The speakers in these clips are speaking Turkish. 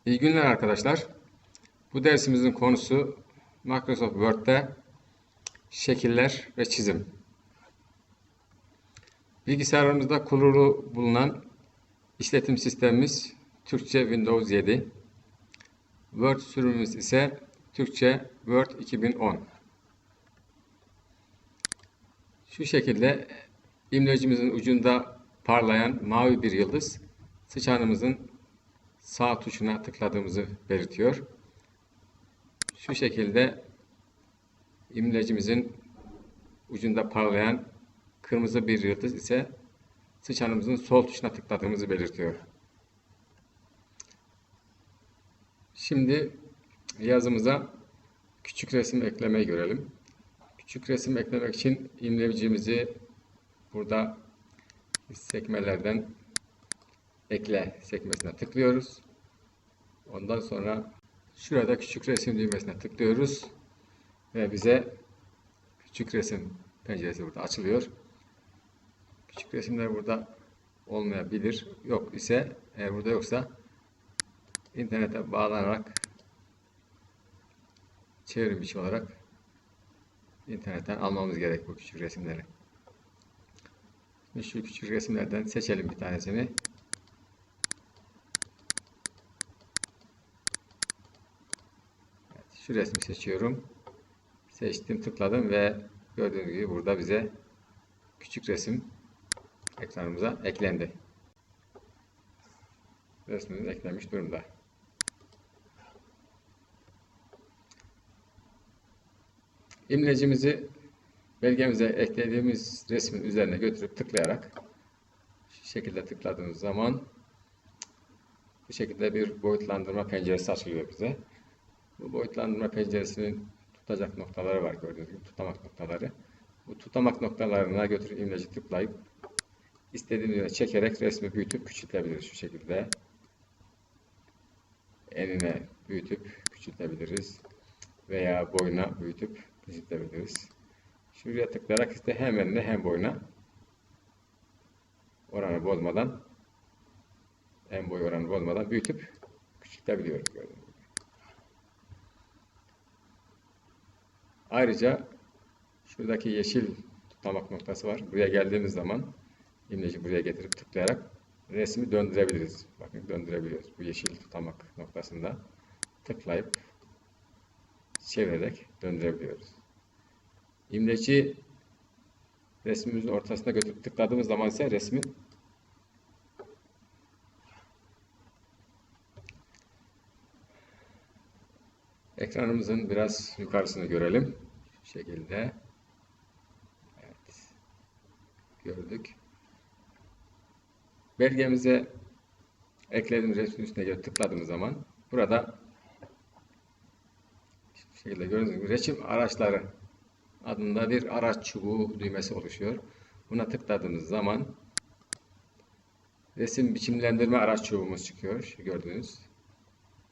İyi günler arkadaşlar. Bu dersimizin konusu Microsoft Word'de şekiller ve çizim. Bilgisayarımızda kurulu bulunan işletim sistemimiz Türkçe Windows 7. Word sürümümüz ise Türkçe Word 2010. Şu şekilde imlecimizin ucunda parlayan mavi bir yıldız sıçanımızın sağ tuşuna tıkladığımızı belirtiyor. Şu şekilde imlecimizin ucunda parlayan kırmızı bir yıldız ise sıçanımızın sol tuşuna tıkladığımızı belirtiyor. Şimdi yazımıza küçük resim eklemeyi görelim. Küçük resim eklemek için imlecimizi burada sekmelerden ekle sekmesine tıklıyoruz. Ondan sonra şurada küçük resim düğmesine tıklıyoruz ve bize küçük resim penceresi burada açılıyor. Küçük resimler burada olmayabilir. Yok ise, eğer burada yoksa internete bağlanarak çevrim içi olarak internetten almamız gerek bu küçük resimleri. Şimdi şu küçük resimlerden seçelim bir tanesini. Evet, şu resmi seçiyorum. Seçtim, tıkladım ve gördüğünüz gibi burada bize küçük resim ekranımıza eklendi. Resmimiz eklenmiş durumda. İmlecimizi belgemize eklediğimiz resmin üzerine götürüp tıklayarak şu şekilde tıkladığımız zaman bu şekilde bir boyutlandırma penceresi açılıyor bize. Bu boyutlandırma penceresinin tutacak noktaları var, gördüğünüz gibi tutamak noktaları. Bu tutamak noktalarına götürüp imleci tıklayıp istediğimiz yere çekerek resmi büyütüp küçültebiliriz şu şekilde. Enine büyütüp küçültebiliriz veya boyuna büyütüp küçültebiliriz. Şuraya tıklayarak işte hem enine hem boyuna oranı bozmadan, en boy oranı bozmadan büyütüp küçültebiliyoruz. Gördüğünüz gibi. Ayrıca şuradaki yeşil tutamak noktası var. Buraya geldiğimiz zaman imleci buraya getirip tıklayarak resmi döndürebiliriz. Bakın döndürebiliyoruz. Bu yeşil tutamak noktasında tıklayıp çevirerek döndürebiliyoruz. İmleci resmimizin ortasına götürüp tıkladığımız zaman ise resmi ekranımızın biraz yukarısını görelim. Şu şekilde. Evet. Gördük. Belgemize eklediğimiz resmin üstüne gelip tıkladığımız zaman burada şu şekilde gördüğünüz gibi resim araçları adında bir araç çubuğu düğmesi oluşuyor. Buna tıkladığımız zaman resim biçimlendirme araç çubuğumuz çıkıyor. Şu gördüğünüz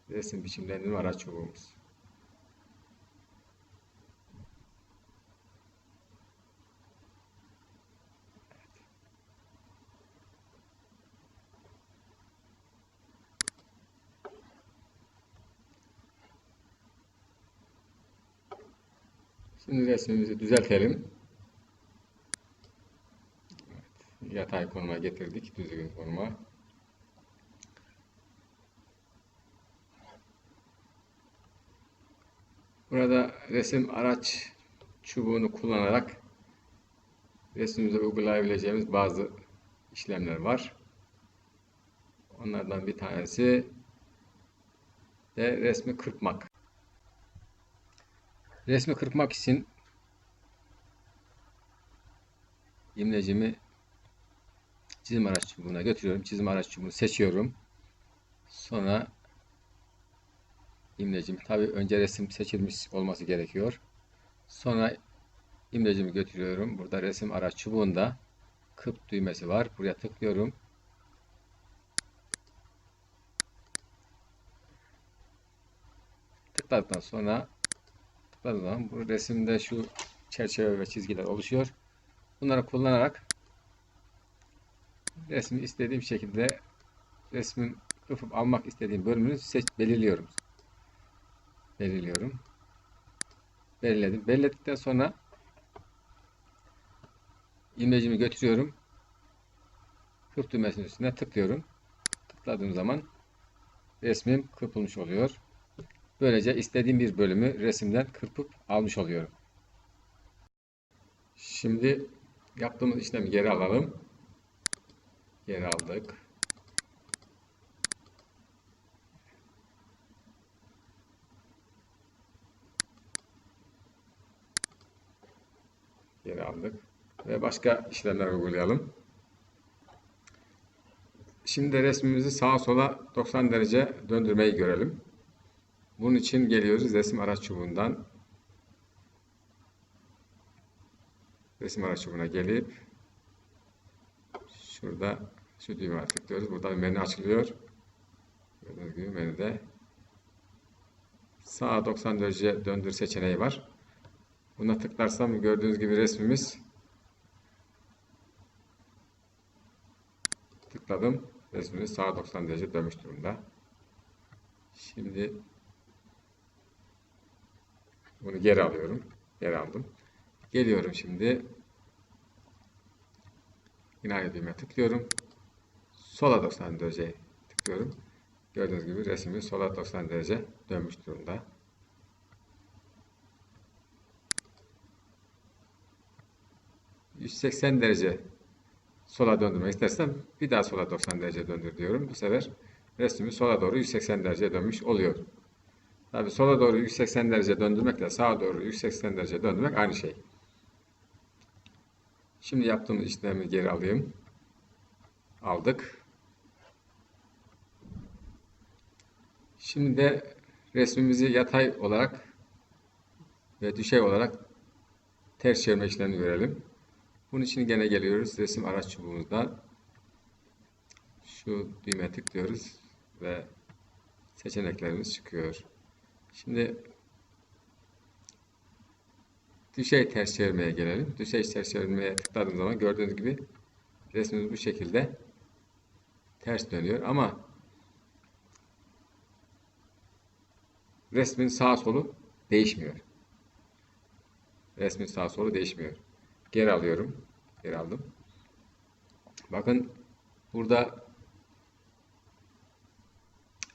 resim biçimlendirme araç çubuğumuz. Şimdi resmimizi düzeltelim. Evet, yatay konuma getirdik, düzgün konuma. Burada resim araç çubuğunu kullanarak resmimize uygulayabileceğimiz bazı işlemler var. Onlardan bir tanesi de resmi kırpmak. Resmi kırpmak için imlecimi çizim araç çubuğuna götürüyorum. Çizim araç çubuğunu seçiyorum. Sonra imlecimi, tabi önce resim seçilmiş olması gerekiyor. Sonra imlecimi götürüyorum. Burada resim araç çubuğunda kırp düğmesi var. Buraya tıklıyorum. Tıkladıktan sonra bu resimde şu çerçeve ve çizgiler oluşuyor. Bunları kullanarak resmi istediğim şekilde resmin kırpıp almak istediğim bölümünü belirliyorum. Belirledim. Belirledikten sonra imlecimi götürüyorum. Kırp düğmesinin üstüne tıklıyorum. Tıkladığım zaman resmim kırpılmış oluyor. Böylece istediğim bir bölümü resimden kırpıp almış oluyorum. Şimdi yaptığımız işlemi geri alalım. Geri aldık. Geri aldık. Ve başka işlemler uygulayalım. Şimdi resmimizi sağa sola 90 derece döndürmeyi görelim. Bunun için geliyoruz resim araç çubuğundan. Resim araç çubuğuna gelip şurada şu düğmeye tıklıyoruz. Burada bir menü açılıyor. Gördüğünüz gibi menüde sağa 90 derece döndür seçeneği var. Buna tıklarsam gördüğünüz gibi resmimiz, tıkladım. Resmimiz sağa 90 derece dönmüş durumda. Şimdi bunu geri alıyorum. Geri aldım. Geliyorum şimdi. Yine aynı düğmeye tıklıyorum. Sola 90 derece tıklıyorum. Gördüğünüz gibi resmimiz sola 90 derece dönmüş durumda. ...180 derece sola döndürmek istersem bir daha sola 90 derece döndür diyorum. Bu sefer resmimiz sola doğru 180 derece dönmüş oluyor. Tabi sola doğru 180 derece döndürmekle sağa doğru 180 derece döndürmek aynı şey. Şimdi yaptığımız işlemi geri alayım. Aldık. Şimdi de resmimizi yatay olarak ve düşey olarak ters çevirme işlemini görelim. Bunun için gene geliyoruz resim araç çubuğumuzdan. Şu düğmeye tıklıyoruz ve seçeneklerimiz çıkıyor. Şimdi düşey ters çevirmeye gelelim. Düşey ters çevirmeye tıkladığım zaman gördüğünüz gibi resmimiz bu şekilde ters dönüyor ama resmin sağ solu değişmiyor. Resmin sağ solu değişmiyor. Geri alıyorum. Geri aldım. Bakın burada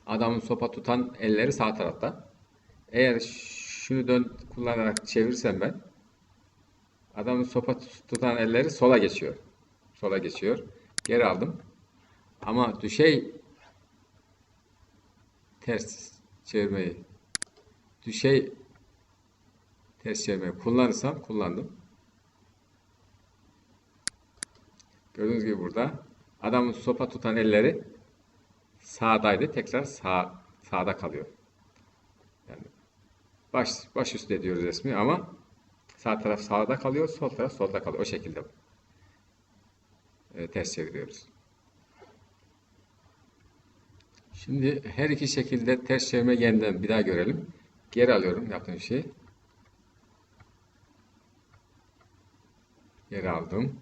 adamın sopa tutan elleri sağ tarafta. Eğer şunu kullanarak çevirsem ben, adamın sopa tutan elleri sola geçiyor. Sola geçiyor. Geri aldım. Ama düşey ters çevirmeyi kullandım. Gördüğünüz gibi burada adamın sopa tutan elleri sağdaydı. Tekrar sağda kalıyor. Yani baş üstü ediyoruz resmi ama sağ taraf sağda kalıyor, sol taraf solda kalıyor. O şekilde ters çeviriyoruz. Şimdi her iki şekilde ters çevirme yeniden bir daha görelim. Geri alıyorum yaptığım şeyi. Geri aldım.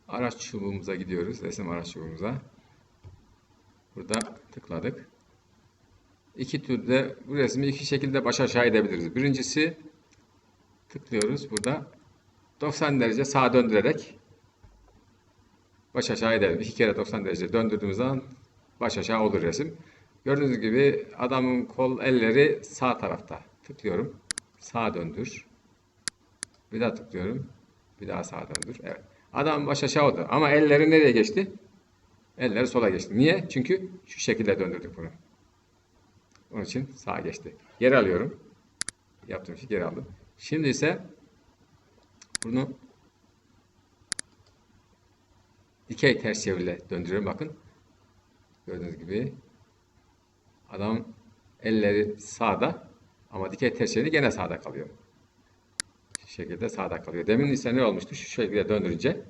Araç çubuğumuza gidiyoruz. Resim araç çubuğumuza. Burada tıkladık. İki türde bu resmi iki şekilde baş aşağı edebiliriz. Birincisi tıklıyoruz burada. 90 derece sağa döndürerek baş aşağı edelim. İki kere 90 derece döndürdüğümüz zaman baş aşağı olur resim. Gördüğünüz gibi adamın kol elleri sağ tarafta. Tıklıyorum. Sağa döndür. Bir daha tıklıyorum. Bir daha sağa döndür. Evet. Adam baş aşağı oldu. Ama elleri nereye geçti? Elleri sola geçti. Niye? Çünkü şu şekilde döndürdük bunu. Onun için sağa geçti. Geri alıyorum. Yaptığım işi geri aldım. Şimdi ise bunu dikey ters çevirle döndürüyorum. Bakın. Gördüğünüz gibi adam elleri sağda ama dikey ters çevirince gene sağda kalıyor. Şu şekilde sağda kalıyor. Demin ise ne olmuştu? Şu şekilde döndürünce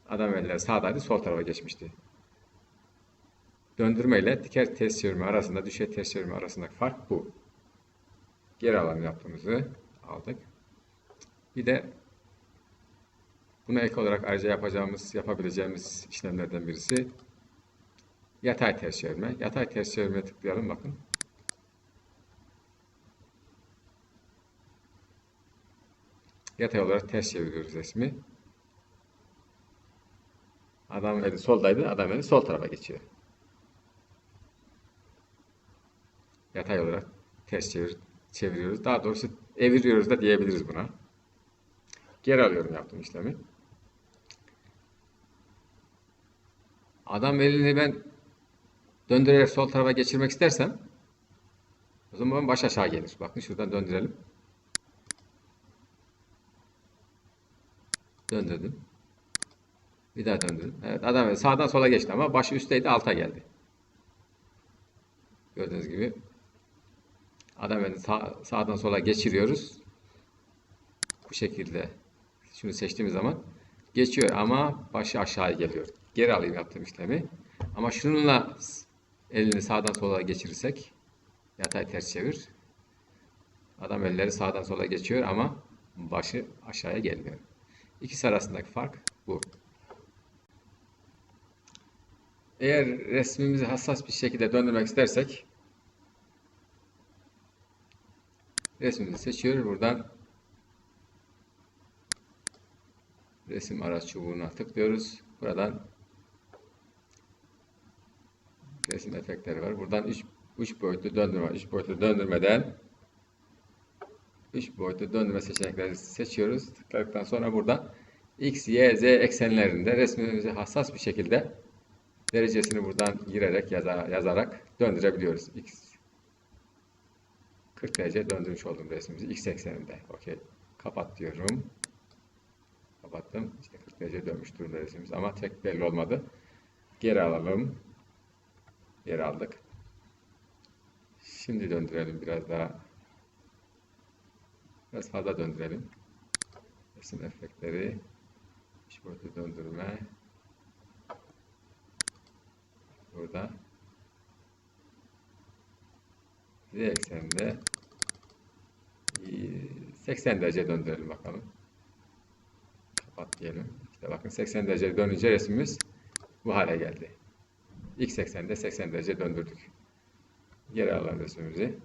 adam elleri sağdaydı, sol tarafa geçmişti. Döndürme ile dikey ters çevirme arasında, düşey ters çevirme arasındaki fark bu. Geri alalım yaptığımızı. Aldık. Bir de buna ek olarak ayrıca yapabileceğimiz işlemlerden birisi Yatay ters çevirme. Yatay ters çevirmeye tıklayalım bakın. Yatay olarak ters çeviriyoruz resmi. Adam eli soldaydı, adam eli sol tarafa geçiyor. Yatay olarak ters çeviriyoruz. Daha doğrusu eviriyoruz da diyebiliriz buna. Geri alıyorum yaptığım işlemi. Adam elini ben döndürerek sol tarafa geçirmek istersem o zaman baş aşağı gelir. Bakın şuradan döndürelim. Döndürdüm. Bir daha döndürdüm. Evet, adam sağdan sola geçti ama başı üstteydi, alta geldi. Gördüğünüz gibi adam elini sağdan sola geçiriyoruz. Bu şekilde şunu seçtiğimiz zaman geçiyor ama başı aşağıya geliyor. Geri alayım yaptığım işlemi. Ama şununla elini sağdan sola geçirirsek yatay ters çevir. Adam elleri sağdan sola geçiyor ama başı aşağıya gelmiyor. İkisi arasındaki fark bu. Eğer resmimizi hassas bir şekilde döndürmek istersek resmimizi seçiyoruz. Buradan resim araç çubuğuna tıklıyoruz. Buradan resim efektleri var. Buradan 3 boyutlu döndürme. 3 boyutlu döndürmeden 3 boyutlu döndürme seçenekleri seçiyoruz. Tıkladıktan sonra burada X, Y, Z eksenlerinde resmimizi hassas bir şekilde derecesini buradan girerek yazarak döndürebiliyoruz. X 40 derece döndürmüş oldum resmimizi X ekseninde. Okey. Kapat diyorum. Kapattım. İşte 40 derece dönmüş durumda resmimiz ama tek belli olmadı. Geri alalım. Geri aldık. Şimdi döndürelim biraz daha. Biraz fazla döndürelim. Resim efektleri. 3 boyutlu döndürme. Burada. Z ekseninde 80 derece döndürelim bakalım. Kapat diyelim. İşte bakın 80 derece dönünce resmimiz bu hale geldi. X eksende 80 derece döndürdük. Geri alalım resmimizi.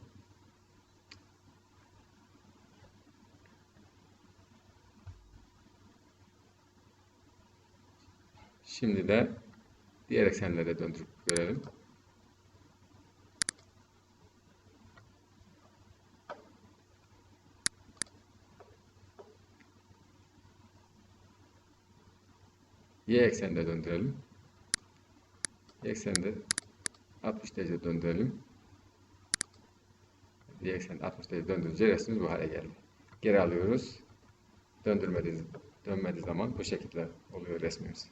Şimdi de diğer eksenlere döndürüp görelim. Y ekseninde döndürelim. Y ekseninde 60 derece döndürelim. Y ekseninde 60 derece döndürünce resmimiz bu hale geldi. Geri alıyoruz. Dönmediği zaman bu şekilde oluyor resmimiz.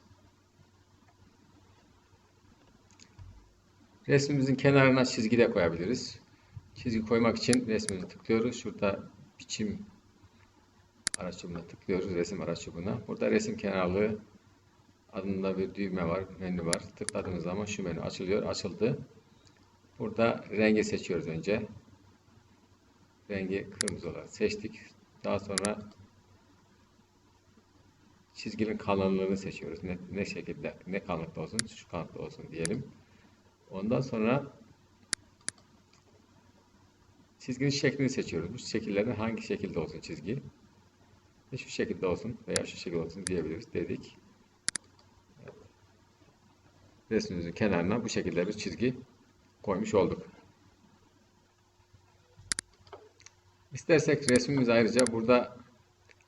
Resmimizin kenarına çizgi de koyabiliriz. Çizgi koymak için resmimizi tıklıyoruz. Şurada biçim araç çubuğuna tıklıyoruz. Resim araç çubuğuna. Burada resim kenarlığı adında bir düğme var, menü var. Tıkladığımız zaman şu menü açılıyor. Açıldı. Burada rengi seçiyoruz önce. Rengi kırmızı olarak seçtik. Daha sonra çizginin kalınlığını seçiyoruz. Ne şekilde, ne kalınlıkta olsun, şu kalınlıkta olsun diyelim. Ondan sonra çizginin şeklini seçiyoruz. Bu şekillerin hangi şekilde olsun çizgi? Şu şekilde olsun veya şu şekilde olsun diyebiliriz dedik. Evet. Resmimizin kenarına bu şekilde bir çizgi koymuş olduk. İstersek resmimiz ayrıca burada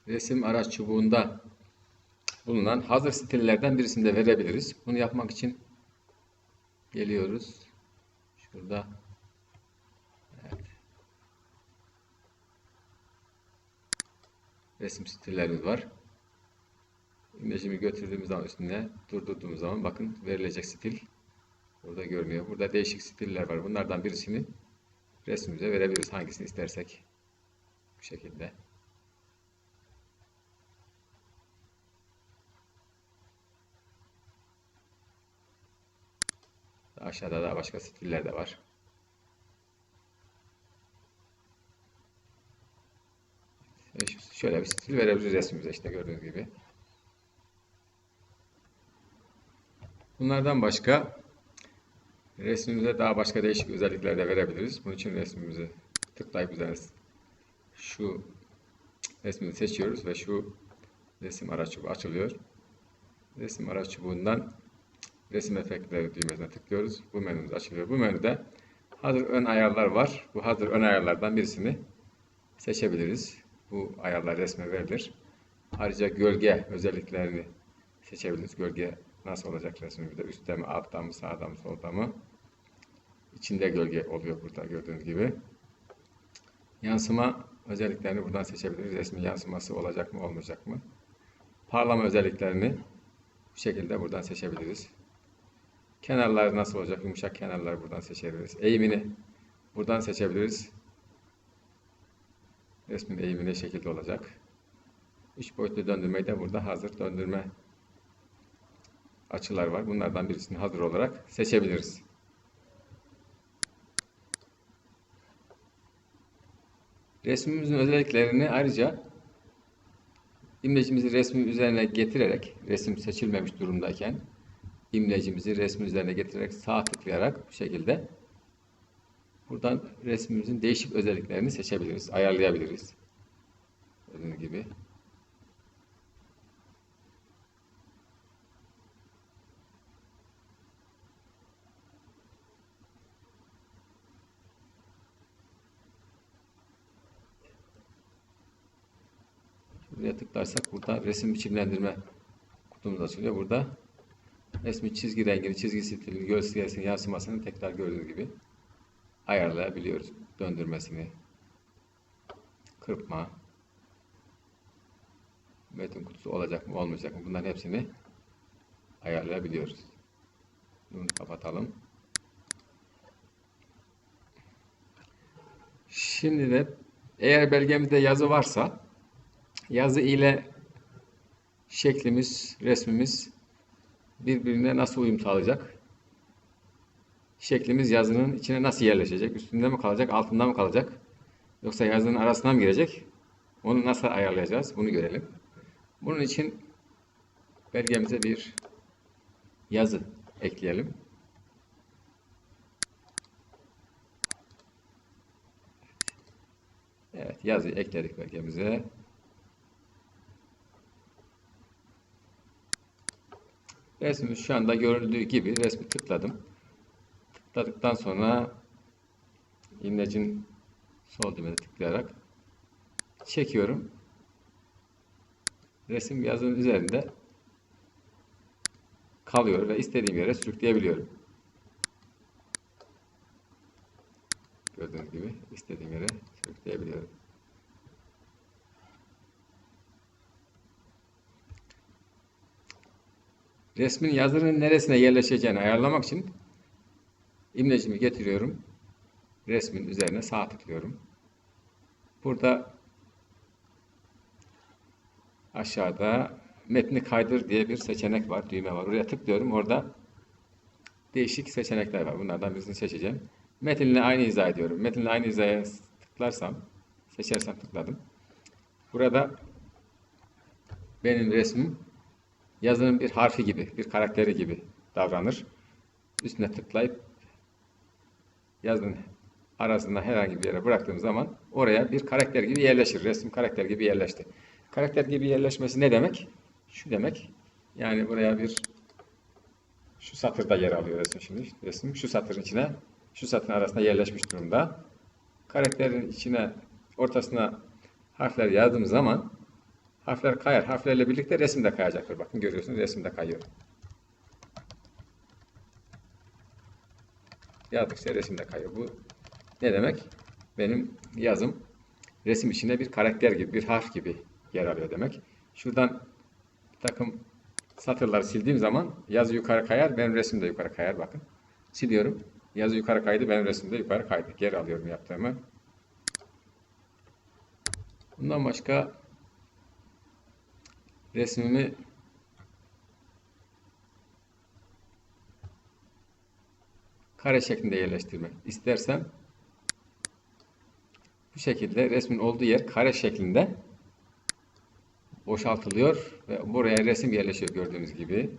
resim araç çubuğunda bulunan hazır stillerden birisini de verebiliriz. Bunu yapmak için geliyoruz. Şurada evet. Resim stillerimiz var. İmlecimi götürdüğümüz zaman üstüne durdurduğumuz zaman bakın verilecek stil burada görünüyor. Burada değişik stiller var. Bunlardan birisini resmimize verebiliriz. Hangisini istersek. Bu şekilde. Aşağıda da başka stiller de var. Şöyle bir stil verebiliriz resmimize işte gördüğünüz gibi. Bunlardan başka Resmimize daha başka değişik özellikler de verebiliriz. Bunun için resmimizi tıklayıp üzerine şu resmini seçiyoruz ve şu resim araç çubuğu açılıyor. Resim araç çubuğundan resim efektleri düğmesine tıklıyoruz. Bu menümüz açılıyor. Bu menüde hazır ön ayarlar var. Bu hazır ön ayarlardan birisini seçebiliriz. Bu ayarlar resme verilir. Ayrıca gölge özelliklerini seçebiliriz. Gölge nasıl olacak resmimizde? Üstte mi, altta mı, sağda mı, solda mı? İçinde gölge oluyor burada gördüğünüz gibi. Yansıma özelliklerini buradan seçebiliriz. Resmin yansıması olacak mı, olmayacak mı? Parlama özelliklerini bu şekilde buradan seçebiliriz. Kenarlar nasıl olacak? Yumuşak kenarları buradan seçebiliriz. Eğimini buradan seçebiliriz. Resmin eğimi ne şekilde olacak? 3 boyutlu döndürmeyi de burada hazır döndürme açılar var. Bunlardan birisini hazır olarak seçebiliriz. Resmimizin özelliklerini ayrıca imlecimizi resmin üzerine getirerek, resim seçilmemiş durumdayken imlecimizi resmin üzerine getirerek sağ tıklayarak bu şekilde buradan resmimizin değişik özelliklerini seçebiliriz, ayarlayabiliriz. Gördüğünüz gibi. Buraya tıklarsak burada resim biçimlendirme kutumuz açılıyor. Burada resmin çizgi rengini, çizgi stilini, gölgesini, yansımasını tekrar gördüğünüz gibi ayarlayabiliyoruz. Döndürmesini, kırpma, metin kutusu olacak mı, olmayacak mı? Bunların hepsini ayarlayabiliyoruz. Bunu kapatalım. Şimdi de eğer belgemizde yazı varsa yazı ile şeklimiz, resmimiz birbirine nasıl uyum sağlayacak? Şeklimiz yazının içine nasıl yerleşecek? Üstünde mi kalacak, altında mı kalacak? Yoksa yazının arasına mı girecek? Onu nasıl ayarlayacağız? Bunu görelim. Bunun için belgemize bir yazı ekleyelim. Evet, yazıyı ekledik belgemize. Resmimiz şu anda görüldüğü gibi resmi tıkladım. Tıkladıktan sonra imlecin sol düğmeye tıklayarak çekiyorum. Resim yazının üzerinde kalıyor ve istediğim yere sürükleyebiliyorum. Gördüğünüz gibi istediğim yere sürükleyebiliyorum. Resmin yazının neresine yerleşeceğini ayarlamak için imlecimi getiriyorum. Resmin üzerine sağ tıklıyorum. Burada aşağıda metni kaydır diye bir seçenek var, düğme var. Oraya tıklıyorum. Orada değişik seçenekler var. Bunlardan birisini seçeceğim. Metinle aynı hizaya ediyorum. Metinle aynı hizaya tıklarsam, seçersem tıkladım. Burada benim resmim yazının bir harfi gibi, bir karakteri gibi davranır. Üstüne tıklayıp yazının arasında herhangi bir yere bıraktığım zaman oraya bir karakter gibi yerleşir. Resim karakter gibi yerleşti. Karakter gibi yerleşmesi ne demek? Şu demek. Yani buraya şu satırda yer alıyor resim şimdi. Resim şu satırın içine, şu satırın arasında yerleşmiş durumda. Karakterin içine, ortasına harfler yazdığım zaman harfler kayar. Harflerle birlikte resim de kayacaktır. Bakın görüyorsunuz resim de kayıyor. Yazdıkça resim de kayıyor. Bu ne demek? Benim yazım resim içinde bir karakter gibi, bir harf gibi yer alıyor demek. Şuradan bir takım satırları sildiğim zaman yazı yukarı kayar, benim resim de yukarı kayar. Bakın. Siliyorum. Yazı yukarı kaydı, benim resim de yukarı kaydı. Geri alıyorum yaptığımı. Bundan başka resmimi kare şeklinde yerleştirmek istersem bu şekilde resmin olduğu yer kare şeklinde boşaltılıyor ve buraya resim yerleşiyor gördüğünüz gibi.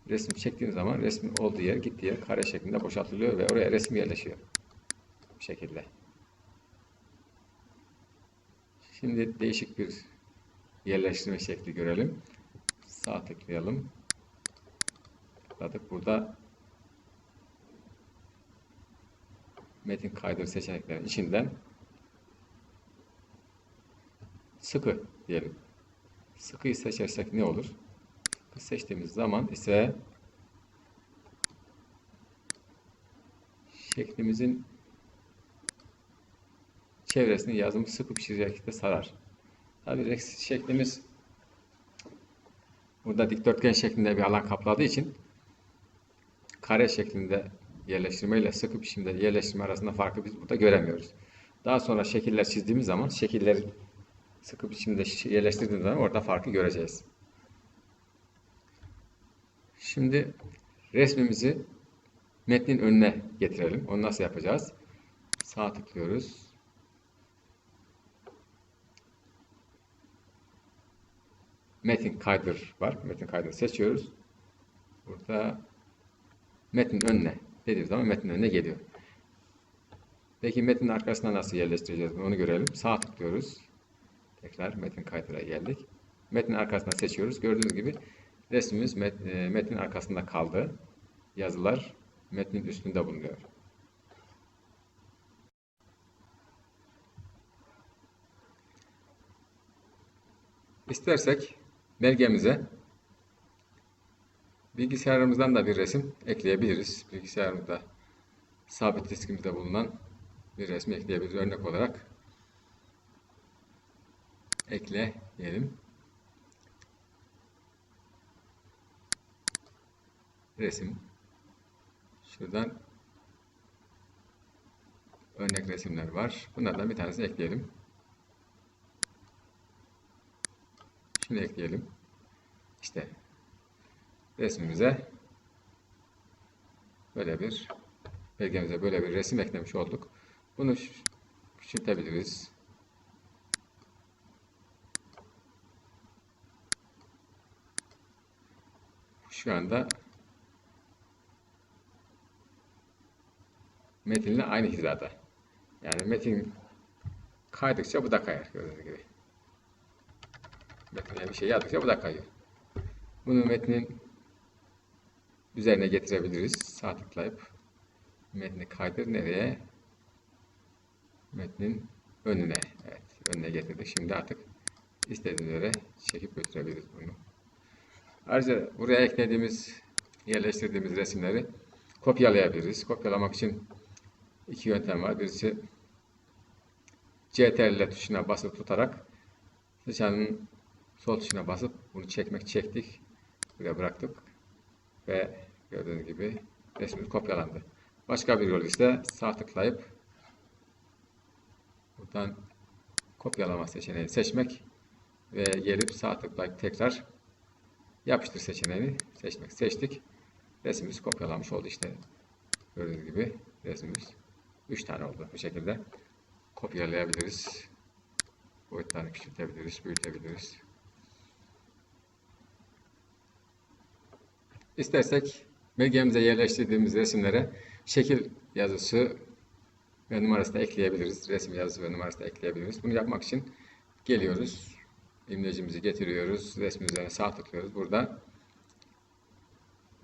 Resim çektiğim zaman resmin olduğu yer gittiği yer kare şeklinde boşaltılıyor ve oraya resim yerleşiyor. Bu şekilde. Şimdi değişik bir yerleştirme şekli görelim. Sağ tıklayalım. Tıkladık. Burada metin kaydır seçeneklerin içinden sıkı diyelim. Sıkıyı seçersek ne olur? Sıkı seçtiğimiz zaman ise şeklimizin çevresini yazımı sıkı bir şekilde sarar. Tabii şeklimiz burada dikdörtgen şeklinde bir alan kapladığı için kare şeklinde yerleştirme ile sıkı biçimde yerleştirme arasında farkı biz burada göremiyoruz. Daha sonra şekiller çizdiğimiz zaman şekilleri sıkı biçimde yerleştirdiğimiz zaman orada farkı göreceğiz. Şimdi resmimizi metnin önüne getirelim. Onu nasıl yapacağız? Sağ tıklıyoruz. Metin kaydır var. Metin kaydır seçiyoruz. Burada metnin önüne dediğimiz zaman metnin önüne geliyor. Peki metnin arkasına nasıl yerleştireceğiz? Onu görelim. Sağ tıklıyoruz. Tekrar metin kaydıra geldik. Metnin arkasına seçiyoruz. Gördüğünüz gibi resmimiz metnin arkasında kaldı. Yazılar metnin üstünde bulunuyor. İstersek belgemize bilgisayarımızdan da bir resim ekleyebiliriz. Bilgisayarımızda sabit diskimizde bulunan bir resmi ekleyebiliriz. Örnek olarak ekle diyelim. Resim. Şuradan örnek resimler var. Bunlardan bir tanesini ekleyelim. Şunu ekleyelim. İşte resmimize böyle bir belgemize böyle bir resim eklemiş olduk. Bunu küçültebiliriz. Şu anda metinle aynı hizada. Yani metin kaydıkça bu da kayar gördüğünüz gibi. Metine bir şey yazdıkça bu da kayıyor. Bunu metnin üzerine getirebiliriz. Sağ tıklayıp metni kaydır nereye? Metnin önüne. Evet, önüne getirdik. Şimdi artık istediğimiz yere çekip götürebiliriz bunu. Ayrıca buraya eklediğimiz, yerleştirdiğimiz resimleri kopyalayabiliriz. Kopyalamak için iki yöntem var. Birisi CTRL tuşuna basıp tutarak sıçranın sol tuşuna basıp bunu çektik. Buraya bıraktık ve gördüğünüz gibi resmimiz kopyalandı. Başka bir yol ise sağ tıklayıp buradan kopyalama seçeneğini seçmek ve gelip sağ tıklayıp tekrar yapıştır seçeneğini seçtik. Resmimiz kopyalanmış oldu işte. Gördüğünüz gibi resmimiz 3 tane oldu. Bu şekilde kopyalayabiliriz. Boyutlarını küçültebiliriz, büyütebiliriz. İstersek belgemize yerleştirdiğimiz resimlere şekil yazısı ve numarası da ekleyebiliriz. Resim yazısı ve numarası da ekleyebiliriz. Bunu yapmak için geliyoruz. İmlecimizi getiriyoruz. Resmin üzerine sağ tıklıyoruz. Burada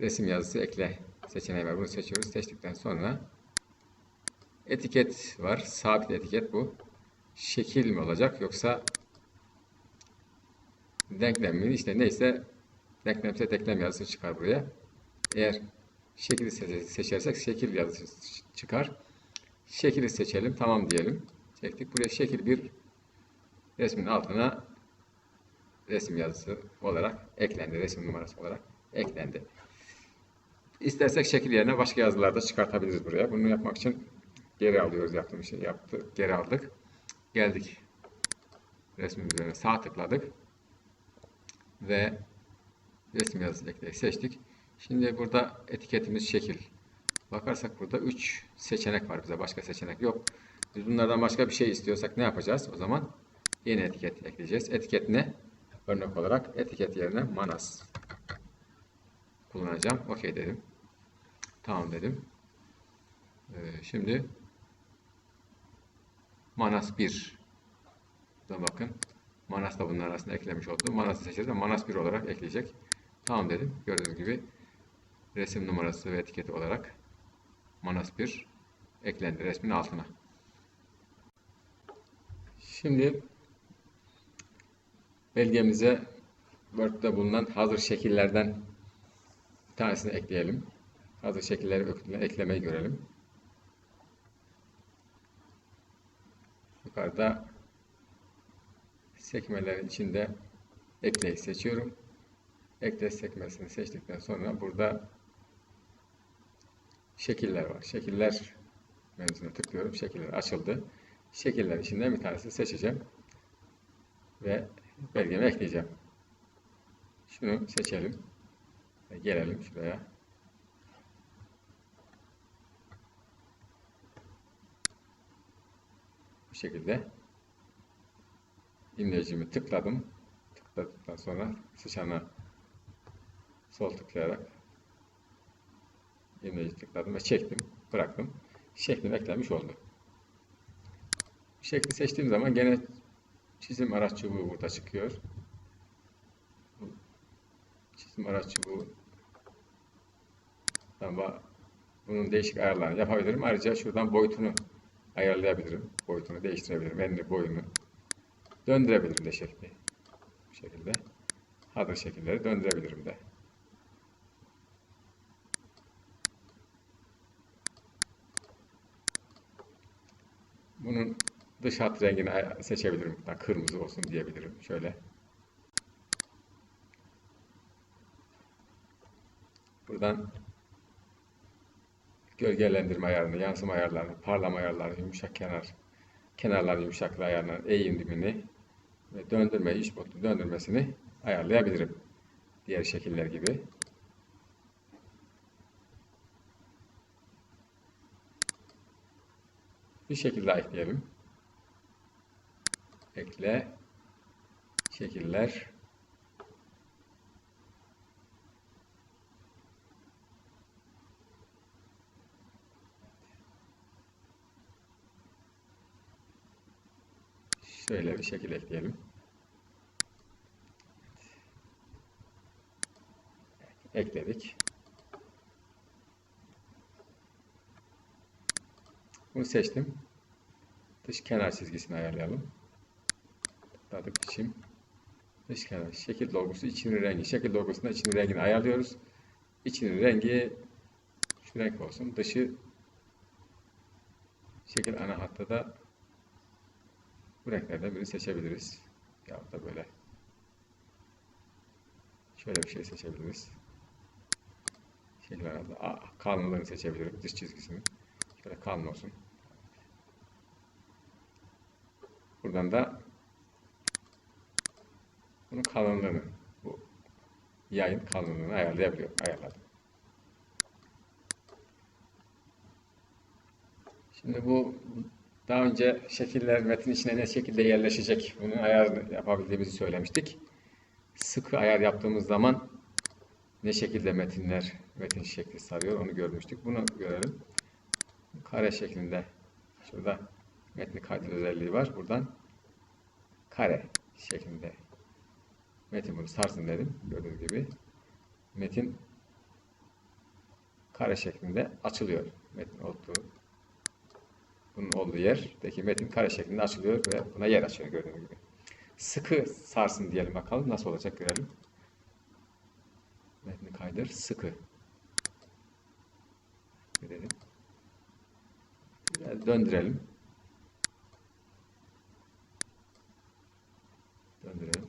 resim yazısı ekle seçeneği var. Bunu seçiyoruz. Seçtikten sonra etiket var. Sabit etiket bu. Şekil mi olacak yoksa denklem mi? İşte neyse denklemse denklem yazısı çıkar buraya. Eğer şekili seçersek şekil yazısı çıkar. Şekili seçelim. Tamam diyelim. Çektik. Buraya şekil bir resmin altına resim yazısı olarak eklendi. Resim numarası olarak eklendi. İstersek şekil yerine başka yazılar da çıkartabiliriz buraya. Bunu yapmak için geri alıyoruz. Yaptığımız şeyi yaptık. Geri aldık. Geldik. Resmin üzerine sağ tıkladık. Ve resim yazısı ekleyi seçtik. Şimdi burada etiketimiz şekil. Bakarsak burada 3 seçenek var bize. Başka seçenek yok. Biz bunlardan başka bir şey istiyorsak ne yapacağız? O zaman yeni etiket ekleyeceğiz. Etiket ne? Örnek olarak etiket yerine Manas kullanacağım. Okey dedim. Tamam dedim. Şimdi Manas 1. Burada bakın. Manas da bunun arasında eklemiş oldu. Manas'ı seçeceğiz ve Manas 1 olarak ekleyecek. Tamam dedim. Gördüğünüz gibi resim numarası ve etiketi olarak Manas 1 eklendi resmin altına. Şimdi belgemize Word'de bulunan hazır şekillerden bir tanesini ekleyelim. Hazır şekilleri eklemeyi görelim. Yukarıda sekmelerin içinde ekleyi seçiyorum. Ekle sekmesini seçtikten sonra burada şekiller var. Şekiller menüsüne tıklıyorum. Şekiller açıldı. Şekiller içinden bir tanesini seçeceğim. Ve belgeme ekleyeceğim. Şunu seçelim. Ve gelelim şuraya. Bu şekilde imlecimi tıkladım. Tıkladıktan sonra sıçana sol tıklayarak imleci tıkladım ve çektim. Bıraktım. Şeklim eklenmiş oldu. Şekli seçtiğim zaman gene çizim araç çubuğu burada çıkıyor. Çizim araç çubuğu, bunun değişik ayarlarını yapabilirim. Ayrıca şuradan boyutunu ayarlayabilirim. Boyutunu değiştirebilirim. Enini, boyunu döndürebilirim de şekli. Bu şekilde. Hazır şekilleri döndürebilirim de. Bunun dış hat rengini seçebilirim. Kırmızı olsun diyebilirim. Şöyle. Buradan gölgelendirme ayarını, yansıma ayarlarını, parlama ayarlarını, yumuşak kenarlar yumuşaklığı ayarlarını, eğimini ve döndürmeyi, iç boyutlu döndürmesini ayarlayabilirim. Diğer şekiller gibi. Bir şekil daha ekleyelim. Ekle, şekiller, şöyle bir şekil ekleyelim. Ekledik. Bunu seçtim. Dış kenar çizgisini ayarlayalım. Tıkladık biçim. Dış kenar, şekil logosu, içinin rengi. Şekil logosunda içinin rengini ayarlıyoruz. İçinin rengi şu renk olsun. Dışı şekil ana hatta da bu renklerden birini seçebiliriz. Ya da böyle. Şöyle bir şey seçebiliriz. Şekil arada kalınlığını seçebilirim. Dış çizgisini. Şöyle kalın olsun. Buradan da bunun kalınlığını, bu yayın kalınlığını ayarladım. Şimdi bu daha önce şekiller metin içine ne şekilde yerleşecek bunun ayarını yapabildiğimizi söylemiştik. Sıkı ayar yaptığımız zaman ne şekilde metin şekli sarıyor onu görmüştük. Bunu görelim. Kare şeklinde şurada metni kaydet özelliği var. Buradan kare şeklinde metin bunu sarsın dedim. Gördüğünüz gibi metin kare şeklinde açılıyor. Bunun olduğu yerdeki metin kare şeklinde açılıyor ve buna yer açıyor gördüğünüz gibi. Sıkı sarsın diyelim bakalım nasıl olacak görelim. Metni kaydır sıkı. Görelim. Biraz döndürelim. Döndürelim.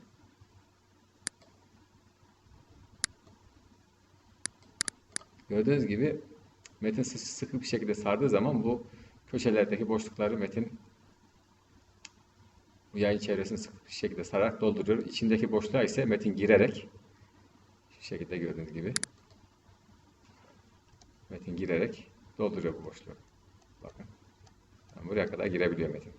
Gördüğünüz gibi metin sıkı bir şekilde sardığı zaman bu köşelerdeki boşlukları metin bu yayın çevresini sıkı bir şekilde sararak dolduruyor. İçindeki boşluğa ise metin girerek şu şekilde gördüğünüz gibi metin girerek dolduruyor bu boşluğu. Bakın. Buraya kadar girebiliyor metin.